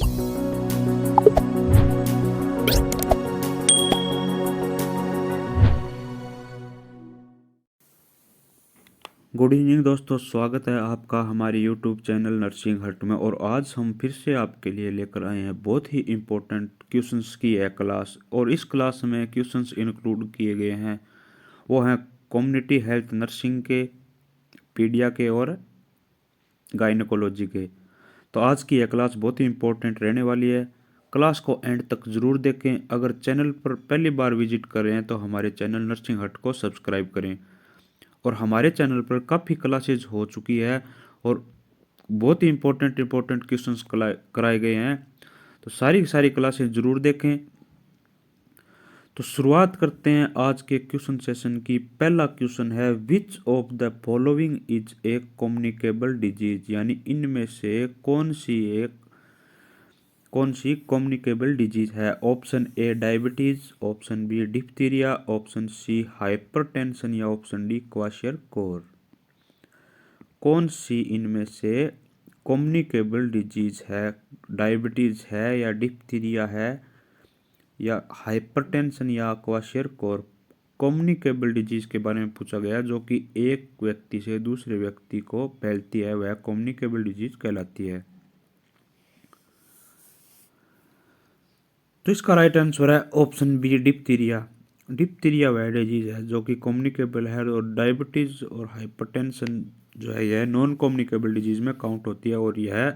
Good evening दोस्तों, स्वागत है आपका हमारे यूट्यूब चैनल नर्सिंग हट में। और आज हम फिर से आपके लिए लेकर आए हैं बहुत ही इम्पोर्टेंट क्वेश्चंस की एक क्लास। और इस क्लास में क्वेश्चंस इंक्लूड किए गए हैं, वो हैं कम्युनिटी हेल्थ नर्सिंग के, पीडिया के और गायनेकोलॉजी के। तो आज की यह क्लास बहुत ही इम्पोर्टेंट रहने वाली है। क्लास को एंड तक ज़रूर देखें। अगर चैनल पर पहली बार विजिट कर रहे हैं तो हमारे चैनल नर्सिंग हट को सब्सक्राइब करें। और हमारे चैनल पर काफ़ी क्लासेज हो चुकी है और बहुत ही इम्पोर्टेंट क्वेश्चंस कराए गए हैं, तो सारी सारी क्लासेज ज़रूर देखें। तो शुरुआत करते हैं आज के क्वेश्चन सेशन की। पहला क्वेश्चन है, which of the following is a communicable disease, यानी इनमें से कौन सी कम्युनिकेबल डिजीज है। Option A diabetes, option B diphtheria, option C hypertension या ऑप्शन डी क्वाशियरकोर। कौन सी इनमें से कम्युनिकेबल डिजीज है, डायबिटीज है या डिप्थीरिया है या हाइपरटेंशन या क्वाशियरकोर। कम्युनिकेबल डिजीज के बारे में पूछा गया, जो कि एक व्यक्ति से दूसरे व्यक्ति को फैलती है, वह कम्युनिकेबल डिजीज कहलाती है। तो इसका राइट आंसर है ऑप्शन बी डिप्थीरिया। डिप्थीरिया वह डिजीज है जो कि कम्युनिकेबल है, और डायबिटीज और हाइपरटेंशन जो है यह नॉन कम्युनिकेबल डिजीज में काउंट होती है, और यह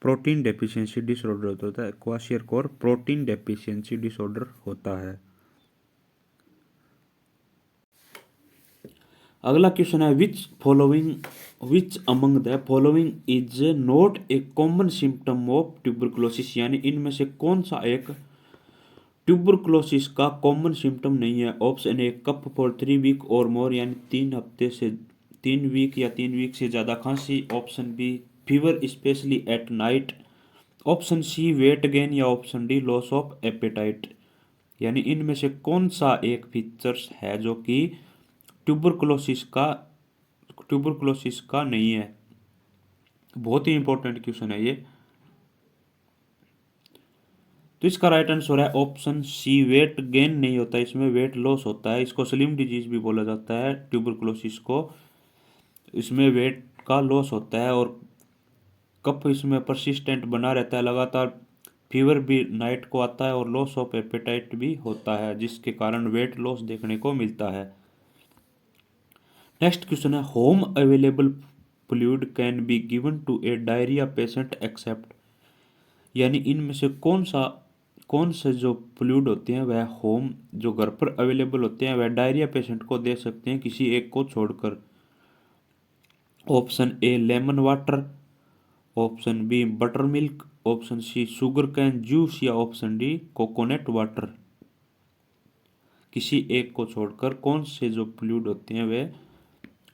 प्रोटीन डेफिशिएंसी डिसऑर्डर होता है। क्वाशियरकोर प्रोटीन डेफिशिएंसी डिसऑर्डर होता है। अगला क्वेश्चन है, which among the following is not a common symptom of tuberculosis, यानी इनमें से कौन सा एक ट्यूबरकुलोसिस का कॉमन सिम्टम नहीं है। Option A cough for 3 week और मोर, यानी 3 वीक या 3 वीक से ज़्यादा खांसी। Option B fever specially at night. Option C weight gain या option D loss of appetite, यानी इनमें से कौन सा एक फीचर्स है जो कि ट्यूबरकुलोसिस का नहीं है। बहुत ही इंपॉर्टेंट क्वेश्चन है ये। तो इसका राइट आंसर है ऑप्शन सी वेट गेन नहीं होता, इसमें वेट लॉस होता है। इसको स्लिम डिजीज भी बोला जाता है ट्यूबरकुलोसिस को। इसमें वेट का लॉस होता है और कफ इसमें परसिस्टेंट बना रहता है लगातार। फीवर भी नाइट को आता है और लॉस ऑफ एपेटाइट भी होता है, जिसके कारण वेट लॉस देखने को मिलता है। नेक्स्ट क्वेश्चन है, home available fluid can be given to a diarrhoea patient except, यानी इनमें से कौन से जो फ्लूइड होते हैं वह होम जो घर पर अवेलेबल होते हैं वह डायरिया पेशेंट को दे सकते हैं किसी एक को छोड़कर। Option A lemon water, option B buttermilk, option C sugarcane juice या ऑप्शन डी कोकोनट वाटर। किसी एक को छोड़कर कौन से जो फ्लूइड होते हैं वे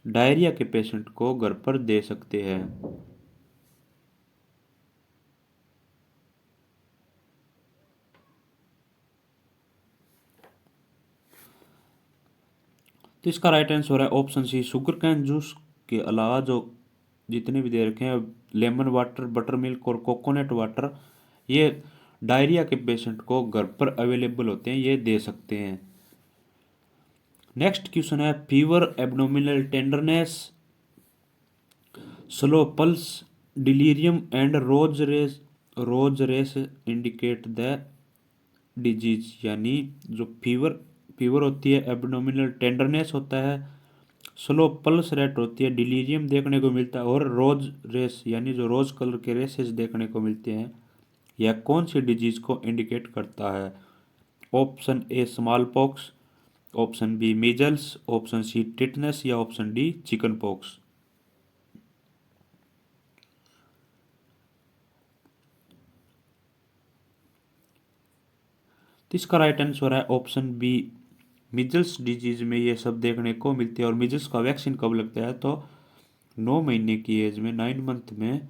डायरिया के पेशेंट को घर पर दे सकते हैं। तो इसका राइट आंसर है option C sugarcane juice के अलावा जो जितने भी दे रखे हैं लेमन वाटर, बटर मिल्क और कोकोनट वाटर, ये डायरिया के पेशेंट को घर पर अवेलेबल होते हैं, ये दे सकते हैं। नेक्स्ट क्वेश्चन है, fever, abdominal tenderness, slow pulse, delirium and rose rash indicate the disease, यानी जो फीवर होती है, एब्डोमिनल टेंडरनेस होता है, स्लो पल्स रेट होती है, डिलीरियम देखने को मिलता है और रोज रेस यानी जो रोज कलर के रेसेस देखने को मिलते हैं, यह कौन सी डिजीज को इंडिकेट करता है। Option A smallpox, option B measles, option C tetanus या ऑप्शन डी चिकन पॉक्स। तो इसका राइट आंसर है ऑप्शन बी मिजल्स डिजीज में ये सब देखने को मिलती है। और मिजल्स का वैक्सीन कब लगता है, तो 9 महीने की एज में, 9 मंथ में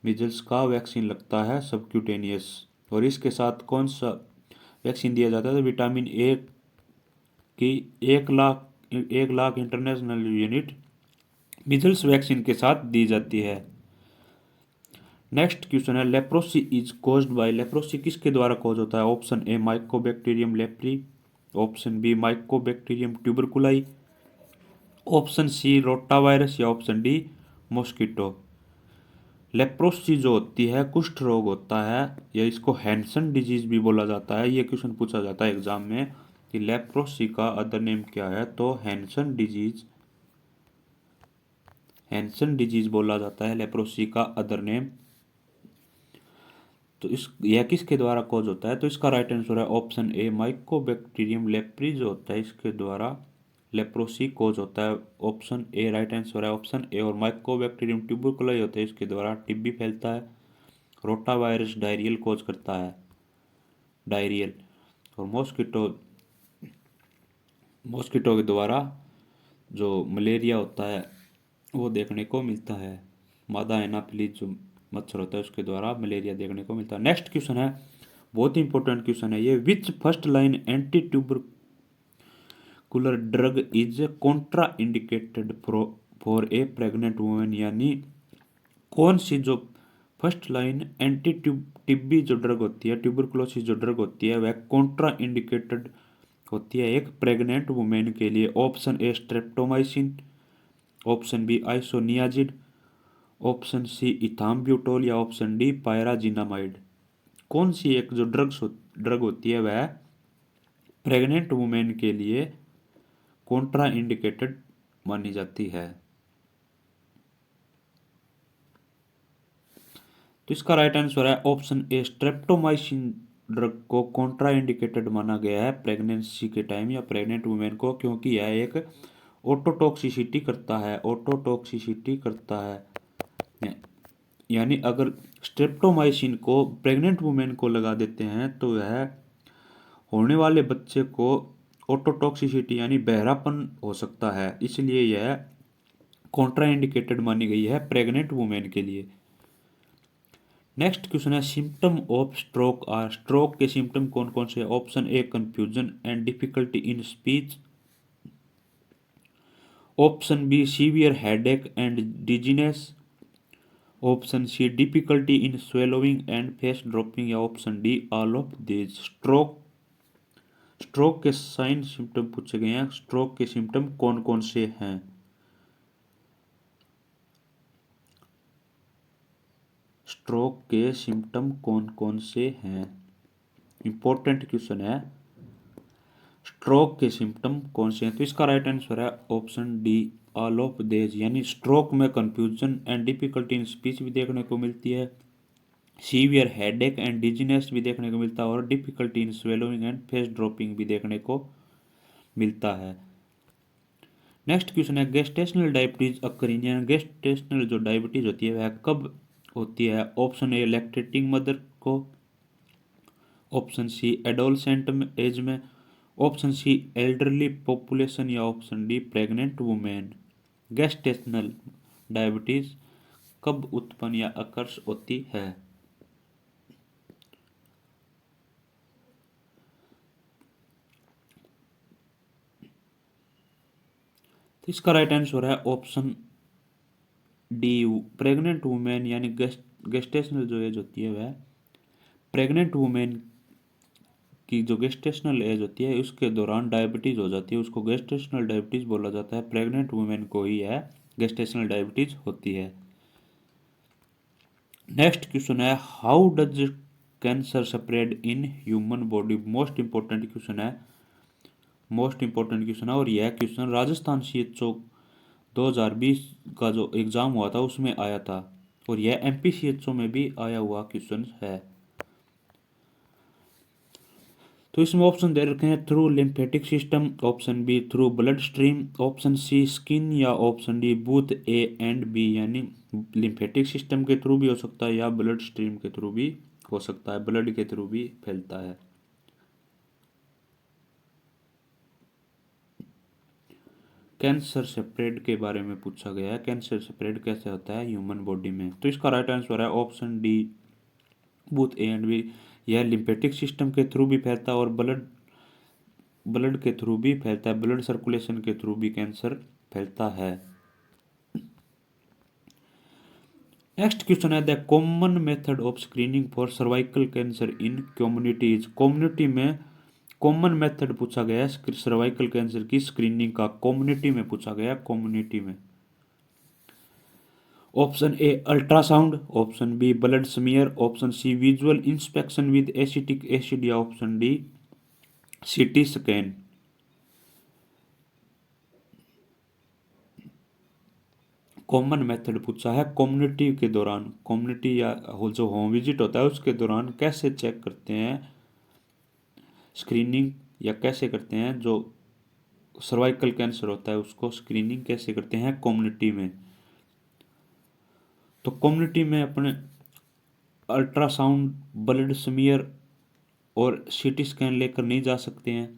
मिजल्स का वैक्सीन लगता है सबक्यूटेनियस। और इसके साथ कौन सा वैक्सीन दिया जाता है, तो विटामिन ए की 1 lakh international unit measles vaccine के साथ दी जाती है। नेक्स्ट क्वेश्चन है leprosy is caused by, leprosy किसके द्वारा कॉज होता है? Option A mycobacterium leprae, option B mycobacterium tuberculi, option C rota virus या ऑप्शन डी मॉस्किटो। लेप्रोसी जो होती है कुष्ठ रोग होता है, या इसको हैंसन डिजीज भी बोला जाता है। ये क्वेश्चन पूछा जाता है एग्जाम में कि लेप्रोसी का अदर नेम क्या है, तो हैंसन डिजीज, हैंसन डिजीज बोला जाता है लेप्रोसी का अदर नेम। तो इस यह किसके द्वारा कॉज होता है? तो इसका राइट आंसर है ऑप्शन ए माइकोबैक्टीरियम लेप्री जो होता है इसके द्वारा लेप्रोसी कॉज होता है। ऑप्शन ए राइट आंसर है ऑप्शन ए। और माइकोबैक्टीरियम ट्यूबरकुलाई होता है इसके द्वारा टीबी फैलता है। रोटा वायरस डायरियल कॉज करता है, डायरियल। और मॉस्किटो, मॉस्किटो के द्वारा जो मलेरिया होता है वो देखने को मिलता है। मादा एनाफिलीज जो मच्छर होता है उसके द्वारा मलेरिया देखने को मिलता है। नेक्स्ट क्वेश्चन है, बहुत ही इंपॉर्टेंट क्वेश्चन है ये, which first line anti tubercular drug is contraindicated for a pregnant women, यानी कौन सी जो फर्स्ट लाइन एंटी टीबी जो ड्रग होती है, ट्यूबरकुलोसिस जो ड्रग होती है, वह कॉन्ट्रा इंडिकेटेड होती है एक प्रेग्नेंट वुमेन के लिए? Option A streptomycin, option B isoniazid, option C ethambutol या ऑप्शन डी पायराजिनामाइड। कौन सी एक जो ड्रग होती है वह प्रेग्नेंट वुमेन के लिए कॉन्ट्रा इंडिकेटेड मानी जाती है? तो इसका राइट आंसर है ऑप्शन ए स्ट्रेप्टोमाइसिन ड्रग को कॉन्ट्रा इंडिकेटेड माना गया है प्रेगनेंसी के टाइम या प्रेग्नेंट वुमेन को, क्योंकि यह एक ऑटोटॉक्सिसिटी करता है, ऑटोटॉक्सिसिटी करता है। यानी अगर स्ट्रेप्टोमाइसिन को प्रेग्नेंट वुमेन को लगा देते हैं तो यह होने वाले बच्चे को ऑटोटॉक्सिसिटी यानी बहरापन हो सकता है, इसलिए यह कॉन्ट्रा इंडिकेटेड मानी गई है प्रेग्नेंट वुमेन के लिए। नेक्स्ट क्वेश्चन है, symptom of stroke are, stroke के सिम्टम कौन कौन से? Option A confusion and difficulty in speech, option B severe headache and dizziness, option C difficulty in swallowing and face drooping या option D all of these. Stroke, stroke के sign symptom पूछे गए हैं, stroke के symptom कौन कौन से हैं? स्ट्रोक के सिम्टम कौन कौन से हैं? इंपॉर्टेंट क्वेश्चन है, स्ट्रोक के सिम्टम कौन से हैं? तो इसका राइट आंसर है ऑप्शन डी ऑल ऑफ देज, यानी स्ट्रोक में confusion and difficulty in speech भी देखने को मिलती है, सीवियर हेडेक एंड डिजीनेस भी देखने को मिलता है, और difficulty in swallowing and face dropping भी देखने को मिलता है। नेक्स्ट क्वेश्चन है, गेस्टेशनल डायबिटीज अकर इन, गेस्टेशनल जो डायबिटीज होती है वह कब होती है? ऑप्शन ए लैक्टेटिंग मदर को, ऑप्शन सी एडोलसेंट एज में, ऑप्शन सी एल्डरली पॉपुलेशन या option D pregnant women. Gestational diabetes कब उत्पन्न या अकर्ष होती है? तो इसका राइट आंसर है ऑप्शन डी प्रेग्नेंट वुमेन, यानी गेस्टेशनल जो एज होती है वह प्रेग्नेंट वुमेन की जो गेस्टेशनल एज होती है उसके दौरान डायबिटीज हो जाती है, उसको गेस्टेशनल डायबिटीज बोला जाता है। प्रेग्नेंट वुमेन को ही है गेस्टेशनल डायबिटीज होती है। नेक्स्ट क्वेश्चन है, how does cancer spread in human body? Most important question है, मोस्ट इंपॉर्टेंट क्वेश्चन है। और यह क्वेश्चन राजस्थान CHO 2020 का जो एग्जाम हुआ था उसमें आया था, और यह MP CHO में भी आया हुआ क्वेश्चन है। तो इसमें ऑप्शन दे रखे हैं, through lymphatic system, option B through blood stream, option C skin या option D both A and B, यानी लिम्फेटिक सिस्टम के थ्रू भी हो सकता है या ब्लड स्ट्रीम के थ्रू भी हो सकता है, ब्लड के थ्रू भी फैलता है। कैंसर स्प्रेड के बारे में पूछा गया है, कैंसर स्प्रेड कैसे होता है ह्यूमन बॉडी में? तो इसका राइट आंसर है option D both A and B. यह लिम्फेटिक सिस्टम के थ्रू भी फैलता है और ब्लड के थ्रू भी फैलता है, ब्लड सर्कुलेशन के थ्रू भी कैंसर फैलता है। नेक्स्ट क्वेश्चन है the common method of screening for cervical cancer in communities. Community में कॉमन मेथड पूछा गया है सर्वाइकल कैंसर की स्क्रीनिंग का, कम्युनिटी में पूछा गया, कम्युनिटी में। Option A ultrasound, option B blood smear, option C visual inspection with acetic acid या option D CT scan. Common method पूछा है कम्युनिटी के दौरान, कम्युनिटी या जो होम विजिट होता है उसके दौरान कैसे चेक करते हैं स्क्रीनिंग, या कैसे करते हैं जो सर्वाइकल कैंसर होता है उसको स्क्रीनिंग कैसे करते हैं कम्युनिटी में। तो कम्युनिटी में अपने अल्ट्रासाउंड, ब्लड स्मीयर और सीटी स्कैन लेकर नहीं जा सकते हैं।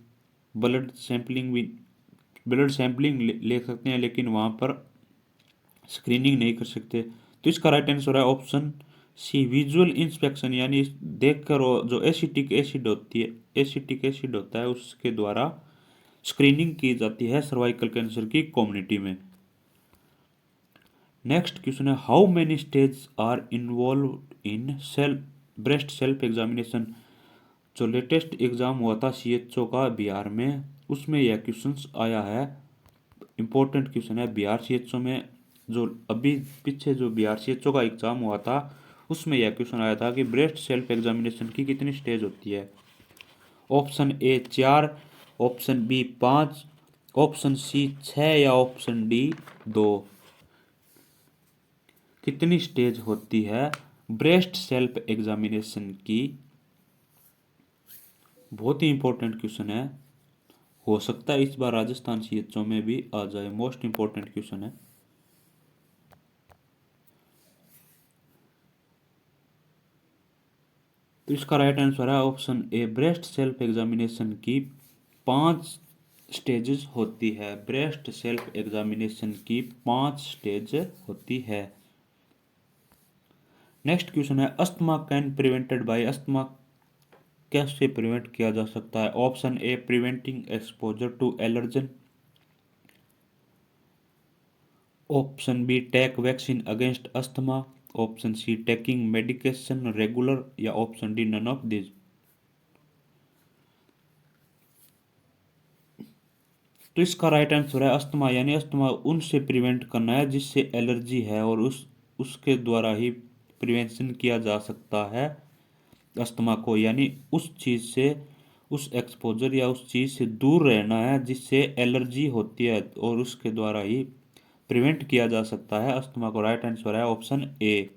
ब्लड सैंपलिंग भी, ब्लड सैंपलिंग ले सकते हैं लेकिन वहाँ पर स्क्रीनिंग नहीं कर सकते। तो इसका राइट आंसर है ऑप्शन सी विजुअल इंस्पेक्शन, यानी देखकर जो एसिटिक एसिड होती है, एसिटिक एसिड होता है उसके द्वारा स्क्रीनिंग की जाती है सर्वाइकल कैंसर की कम्युनिटी में। नेक्स्ट क्वेश्चन है how many stage are involved in breast self examination. जो लेटेस्ट एग्जाम हुआ था सीएचओ का बिहार में, उसमें यह क्वेश्चन आया है, इंपॉर्टेंट क्वेश्चन है। बिहार सीएचओ में जो अभी पीछे जो बिहार सीएचओ का एग्जाम हुआ था उसमें यह क्वेश्चन आया था कि ब्रेस्ट सेल्फ एग्जामिनेशन की कितनी स्टेज होती है। Option A 4, option B 5, option C 6 या ऑप्शन डी 2। कितनी स्टेज होती है ब्रेस्ट सेल्फ एग्जामिनेशन की? बहुत ही इंपॉर्टेंट क्वेश्चन है, हो सकता है इस बार राजस्थान सीएचओ में भी आ जाए, मोस्ट इंपॉर्टेंट क्वेश्चन है। तो इसका राइट आंसर है ऑप्शन ए ब्रेस्ट सेल्फ एग्जामिनेशन की 5 स्टेजेस होती है। ब्रेस्ट सेल्फ एग्जामिनेशन की 5 स्टेज होती है। नेक्स्ट क्वेश्चन है asthma can prevented by, asthma कैसे प्रिवेंट किया जा सकता है। Option A preventing exposure to allergen, option B take vaccine against asthma, option C taking medication regular या option D none of this. तो इसका राइट आंसर है अस्थमा, यानी अस्थमा उनसे प्रिवेंट करना है जिससे एलर्जी है और उसके द्वारा ही प्रिवेंशन किया जा सकता है अस्थमा को, यानी उस चीज़ से, उस एक्सपोजर या उस चीज़ से दूर रहना है जिससे एलर्जी होती है और उसके द्वारा ही प्रिवेंट किया जा सकता है अस्थमा को। राइट आंसर है ऑप्शन ए।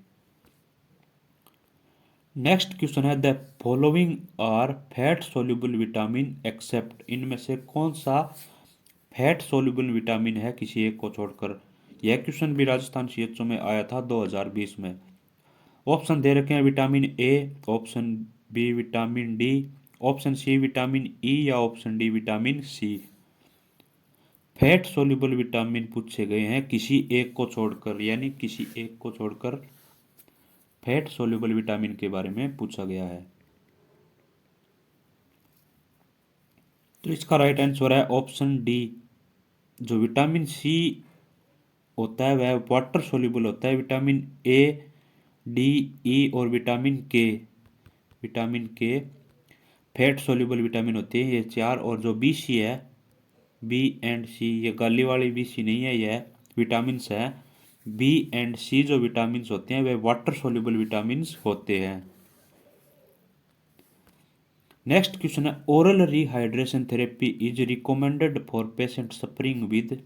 नेक्स्ट क्वेश्चन है the following are fat soluble vitamin except, इनमें से कौन सा फैट सोल्यूबल विटामिन है किसी एक को छोड़कर। यह क्वेश्चन भी राजस्थान सीएचओ में आया था 2020 में। ऑप्शन दे रखे हैं vitamin A, option B vitamin D, option C vitamin E या option D vitamin C. Fat soluble vitamin पूछे गए हैं किसी एक को छोड़कर, यानी किसी एक को छोड़कर फैट सोल्यूबल विटामिन के बारे में पूछा गया है। तो इसका राइट आंसर है ऑप्शन डी। जो विटामिन सी होता है वह वाटर सोल्यूबल होता है। विटामिन ए, डी, ई और विटामिन के फैट सोल्यूबल विटामिन होते हैं ये 4। और जो बी सी है, बी एंड सी, ये गाली वाली बी सी नहीं है, यह विटामिन है। बी एंड सी जो विटामिन होते हैं वे वाटर सोल्यूबल विटामिन होते हैं। नेक्स्ट क्वेश्चन है oral rehydration therapy is recommended for patient suffering with,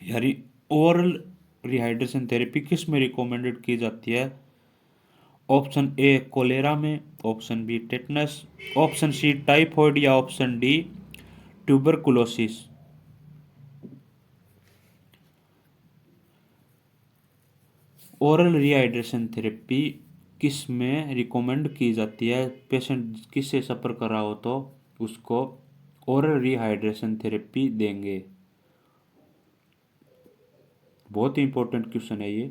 यानी ओरल रिहाइड्रेशन थेरेपी किस में रिकमेंडेड की जाती है। ऑप्शन ए कोलेरा में, option B tetanus, option C typhoid या option D tuberculosis. Oral rehydration therapy किस में रिकमेंड की जाती है, पेशेंट किससे सफ़र कर रहा हो तो उसको ओरल रिहाइड्रेशन थेरेपी देंगे। बहुत ही इंपॉर्टेंट क्वेश्चन है ये।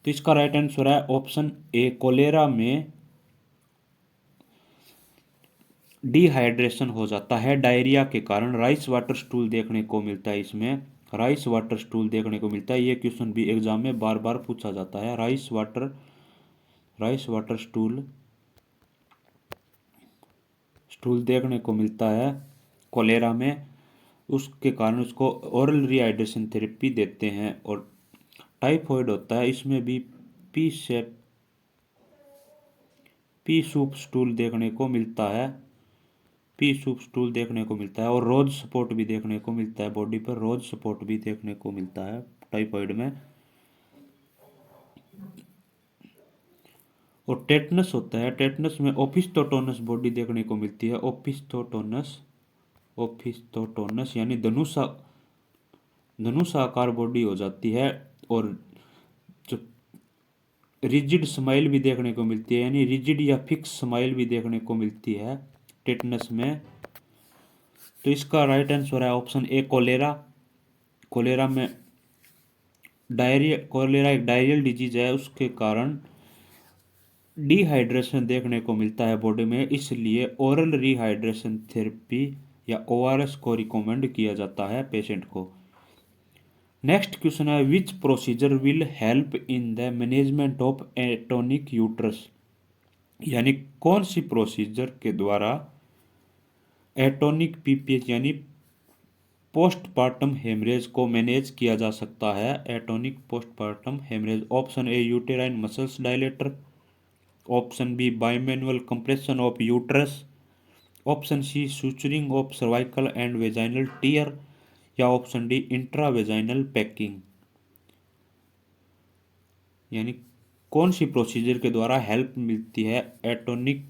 तो इसका राइट आंसर है ऑप्शन ए कोलेरा में डिहाइड्रेशन हो जाता है डायरिया के कारण, राइस वाटर स्टूल देखने को मिलता है इसमें। राइस वाटर स्टूल देखने को मिलता है। ये क्वेश्चन भी एग्जाम में बार बार पूछा जाता है। राइस वाटर स्टूल देखने को मिलता है कोलेरा में, उसके कारण उसको ओरल रिहाइड्रेशन थेरेपी देते हैं। और टाइफॉइड होता है, इसमें भी पी सेप पी सूप स्टूल देखने को मिलता है। पी सूप स्टूल देखने को मिलता है और रोज सपोर्ट भी देखने को मिलता है, बॉडी पर रोज सपोर्ट भी देखने को मिलता है टाइफॉइड में। और टेटनस होता है, टेटनस में ओपिस्थोटोनस बॉडी देखने को मिलती है। ओपिस्थोटोनस यानी धनुषाकार बॉडी हो जाती है। और जो रिजिड स्माइल भी देखने को मिलती है, यानी रिजिड या फिक्स स्माइल भी देखने को मिलती है टेटनस में। तो इसका राइट आंसर है ऑप्शन ए कोलेरा। कोलेरा में कोलेरा एक डायरियल डिजीज है, उसके कारण डिहाइड्रेशन देखने को मिलता है बॉडी में, इसलिए ओरल रिहाइड्रेशन थेरेपी या ओआरएस को रिकमेंड किया जाता है पेशेंट को। नेक्स्ट क्वेश्चन है, which procedure will help in the management of atonic uterus, यानी कौन सी प्रोसीजर के द्वारा एटोनिक पीपीएच यानी पोस्टपार्टम हेमरेज को मैनेज किया जा सकता है। Atonic postpartum haemorrhage, option A uterine muscles dilator, option B bimanual compression of uterus, option C suturing of cervical and vaginal tear, या ऑप्शन डी इंट्रावेजाइनल पैकिंग। यानी कौन सी प्रोसीजर के द्वारा हेल्प मिलती है एटोनिक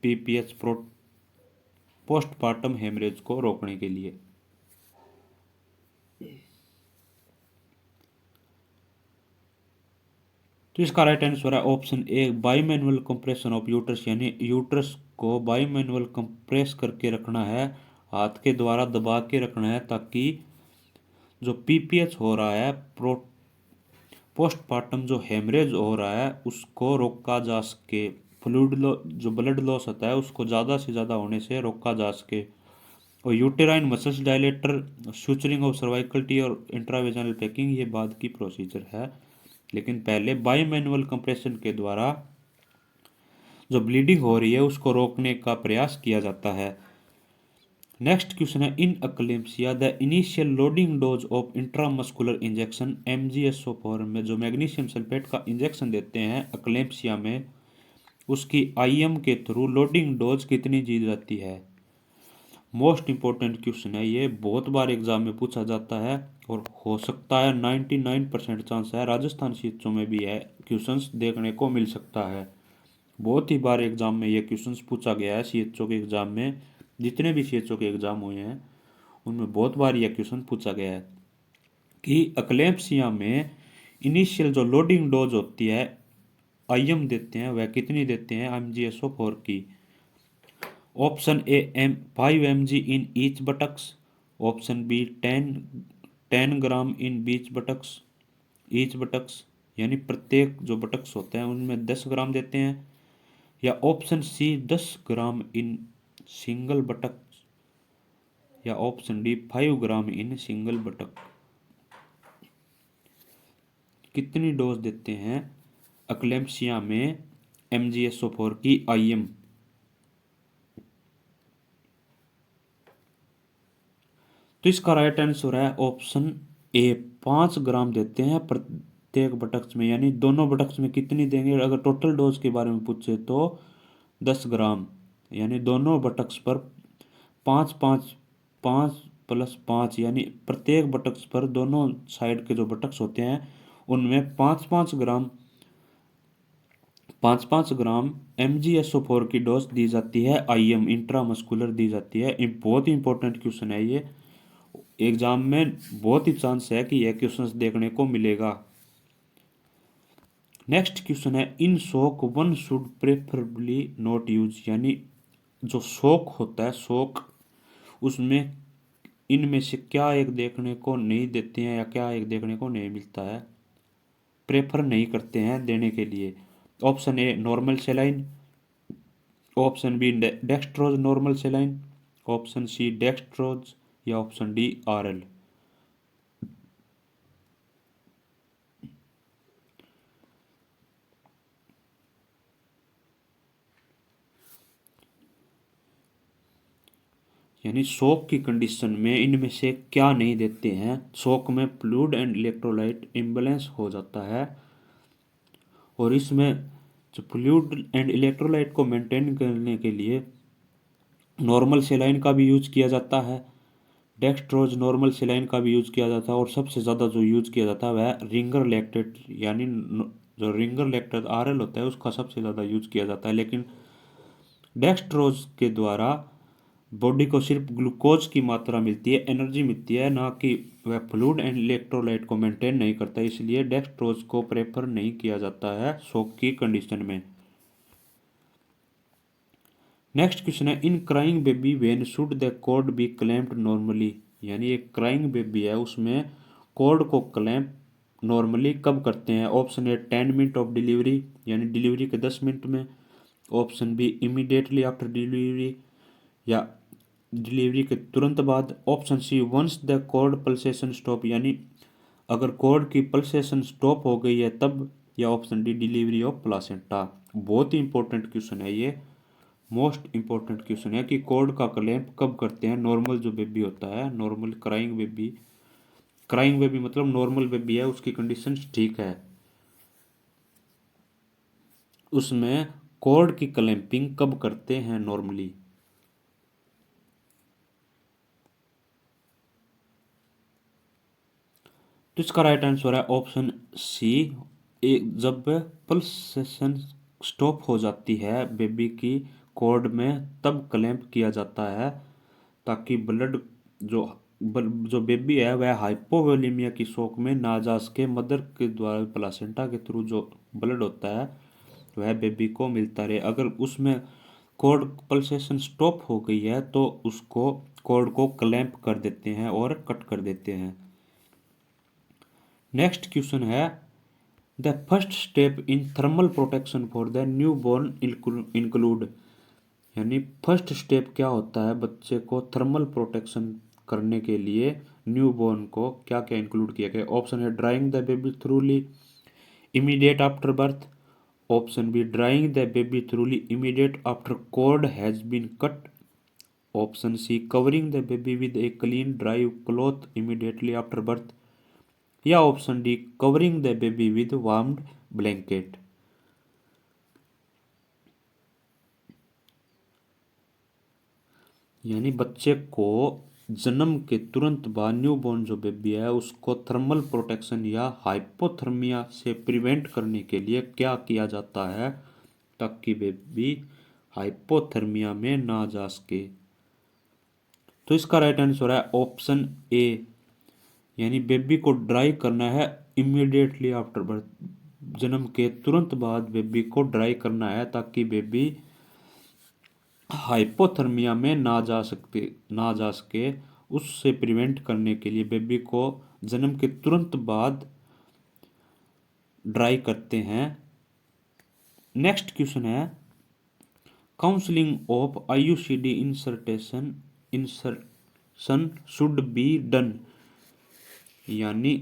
पीपीएच पोस्टपार्टम हेमरेज को रोकने के लिए। तो इसका राइट आंसर है option A bimanual compression of uterus, यानी यूट्रस को बाइमैनुअल कंप्रेस करके रखना है, हाथ के द्वारा दबा के रखना है, ताकि जो पीपीएच हो रहा है पोस्टपार्टम जो हेमरेज हो रहा है उसको रोका जा सके। जो ब्लड लॉस होता है उसको ज़्यादा से ज़्यादा होने से रोका जा सके। और uterine muscles dilator, suturing of cervical T और इंट्रावेजानल पैकिंग ये बाद की प्रोसीजर है, लेकिन पहले बायोमैनुअल कंप्रेशन के द्वारा जो ब्लीडिंग हो रही है उसको रोकने का प्रयास किया जाता है। नेक्स्ट क्वेश्चन है, in eclampsia the initial loading dose of intramuscular injection MgSO4 में जो मैग्नीशियम सल्फेट का इंजेक्शन देते हैं अक्लेम्सिया में, उसकी IM के थ्रू लोडिंग डोज कितनी दी जाती है। मोस्ट इंपॉर्टेंट क्वेश्चन है ये, बहुत बार एग्जाम में पूछा जाता है और हो सकता है 99% चांस है राजस्थान सीएचओ में भी है क्वेश्चंस देखने को मिल सकता है। बहुत ही बार एग्जाम में ये क्वेश्चंस पूछा गया है सीएचओ के एग्जाम में, जितने भी सीएचओ के एग्जाम हुए हैं उनमें बहुत बार यह क्वेश्चन पूछा गया है कि अक्लेम्सिया में इनिशियल जो लोडिंग डोज होती है IM देते हैं वह कितनी देते हैं MgSO4 की। Option A 5 mg in each buttocks, option B 10 gram in each buttocks यानी प्रत्येक जो बटक्स होते हैं उनमें 10 ग्राम देते हैं, या option C 10 gram in single buttocks, या option D 5 gram in single buttock. कितनी डोज देते हैं अक्लेम्सिया में MgSO4 की IM। तो इसका राइट आंसर है ऑप्शन ए 5 ग्राम देते हैं प्रत्येक बटक्स में, यानी दोनों बटक्स में कितनी देंगे। अगर टोटल डोज के बारे में पूछे तो 10 ग्राम, यानी दोनों बटक्स पर 5 यानी प्रत्येक बटक्स पर दोनों साइड के जो बटक्स होते हैं उनमें 5 ग्राम MgSO4 की डोज दी जाती है, IM इंट्रामस्कुलर दी जाती है। बहुत ही इंपॉर्टेंट क्वेश्चन है ये, एग्जाम में बहुत ही चांस है कि यह क्वेश्चन देखने को मिलेगा। नेक्स्ट क्वेश्चन है, इन शोक one should preferably not use, यानी जो शोक होता है शोक उसमें इनमें से क्या एक देखने को नहीं देते हैं या क्या एक देखने को नहीं मिलता है, प्रेफर नहीं करते हैं देने के लिए। Option A normal saline, option B dextrose normal saline, option C dextrose, या ऑप्शन डी RL। यानी शॉक की कंडीशन में इनमें से क्या नहीं देते हैं। शॉक में फ्लूइड एंड इलेक्ट्रोलाइट इम्बैलेंस हो जाता है और इसमें जो फ्लूइड एंड इलेक्ट्रोलाइट को मेंटेन करने के लिए नॉर्मल सेलाइन का भी यूज किया जाता है, डेक्सट्रोज नॉर्मल सेलाइन का भी यूज किया जाता है और सबसे ज़्यादा जो यूज किया जाता है वह रिंगर लैक्टेट यानी जो रिंगर लैक्टेट आरएल होता है उसका सबसे ज़्यादा यूज किया जाता है। लेकिन डेक्सट्रोज के द्वारा बॉडी को सिर्फ ग्लूकोज की मात्रा मिलती है, एनर्जी मिलती है, ना कि वह फ्लूइड एंड इलेक्ट्रोलाइट को मेंटेन नहीं करता, इसलिए डेक्सट्रोज को प्रेफर नहीं किया जाता है शॉक की कंडीशन में। नेक्स्ट क्वेश्चन है, in crying baby when should the cord be clamped normally. यानी एक क्राइंग बेबी है उसमें कॉर्ड को क्लैम्प नॉर्मली कब करते हैं। Option A 10 minute of delivery यानी डिलीवरी के 10 मिनट में, option B immediately after delivery या डिलीवरी के तुरंत बाद, option C once the cord pulsation stop यानी अगर कॉर्ड की पल्सेशन स्टॉप हो गई है तब, या option D delivery of placenta. बहुत ही इंपॉर्टेंट क्वेश्चन है ये, मोस्ट इंपॉर्टेंट क्वेश्चन है कि कॉर्ड का क्लैंप कब करते हैं नॉर्मल जो बेबी होता है, नॉर्मल क्राइंग बेबी मतलब नॉर्मल बेबी है उसकी कंडीशन ठीक है, उसमें कॉर्ड की क्लैंपिंग कब करते हैं नॉर्मली। तो इसका राइट आंसर है ऑप्शन सी, जब पल्सेशन स्टॉप हो जाती है बेबी की कॉर्ड में तब क्लैंप किया जाता है, ताकि ब्लड जो जो बेबी है वह हाइपोवोलेमिया की शॉक में ना जा सके, मदर के द्वारा प्लासेंटा के थ्रू जो ब्लड होता है वह बेबी को मिलता रहे। अगर उसमें कॉर्ड पल्सेशन स्टॉप हो गई है तो उसको कॉर्ड को क्लैंप कर देते हैं और कट कर देते हैं। नेक्स्ट क्वेश्चन है, the first step in thermal protection for the new born include. यानी फर्स्ट स्टेप क्या होता है बच्चे को थर्मल प्रोटेक्शन करने के लिए न्यू बॉर्न को क्या क्या इंक्लूड किया गया। ऑप्शन है drying the baby thoroughly immediate after birth, option B drying the baby thoroughly immediate after cord has been cut, option C covering the baby with a clean dry cloth immediately after birth, या option D covering the baby with warmed blanket. यानी बच्चे को जन्म के तुरंत बाद newborn जो baby है उसको थर्मल प्रोटेक्शन या हाइपोथर्मिया से प्रिवेंट करने के लिए क्या किया जाता है ताकि बेबी हाइपोथर्मिया में ना जा सके। तो इसका राइट आंसर है ऑप्शन ए, यानी बेबी को ड्राई करना है इमीडिएटली आफ्टर बर्थ, जन्म के तुरंत बाद बेबी को ड्राई करना है ताकि बेबी हाइपोथर्मिया में ना जा सके। उससे प्रिवेंट करने के लिए बेबी को जन्म के तुरंत बाद ड्राई करते हैं। नेक्स्ट क्वेश्चन है, counselling of IUCD insertion should be done. यानी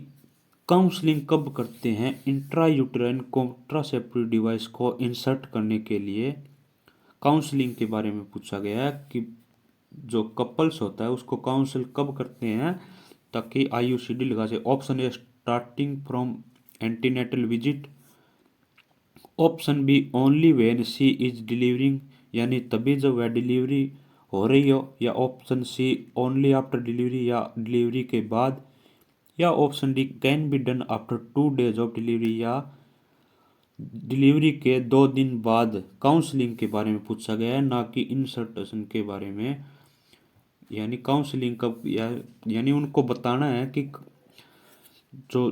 काउंसलिंग कब करते हैं इंट्रायूटेराइन कॉन्ट्रासेप्टिव डिवाइस को इंसर्ट करने के लिए। काउंसलिंग के बारे में पूछा गया है कि जो कपल्स होता है उसको काउंसिल कब करते हैं ताकि आईयूसीडी लगा सके। Option A starting from antenatal visit, option B only when she is delivering यानी तभी जब वह डिलीवरी हो रही हो, या option C only after delivery या डिलीवरी के बाद, या option D can be done after 2 days of delivery या डिलीवरी के 2 दिन बाद। काउंसलिंग के बारे में पूछा गया है ना कि इंसर्टेशन के बारे में। यानी काउंसलिंग कब यानी उनको बताना है कि जो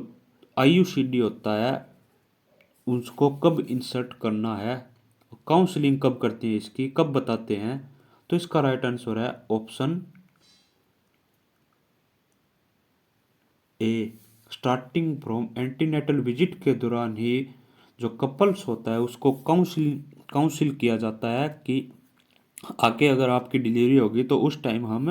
आईयूसीडी होता है उसको कब इंसर्ट करना है, काउंसलिंग कब करते हैं इसकी कब बताते हैं। तो इसका राइट आंसर है option A, starting from antenatal visit के दौरान ही जो कपल्स होता है उसको काउंसिल किया जाता है कि आगे अगर आपकी डिलीवरी होगी तो उस टाइम हम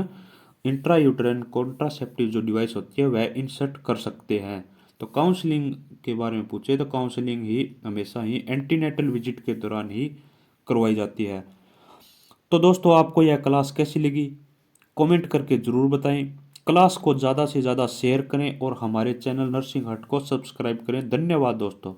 इंट्रायूटेराइन कॉन्ट्रासेप्टिव जो डिवाइस होती है वह इंसर्ट कर सकते हैं। तो काउंसलिंग के बारे में पूछे तो काउंसलिंग ही हमेशा ही एंटीनेटल विजिट के दौरान ही करवाई जाती है। तो दोस्तों आपको यह क्लास कैसी लगी कमेंट करके ज़रूर बताएं। क्लास को ज़्यादा से ज़्यादा शेयर करें और हमारे चैनल नर्सिंग हट को सब्सक्राइब करें। धन्यवाद दोस्तों।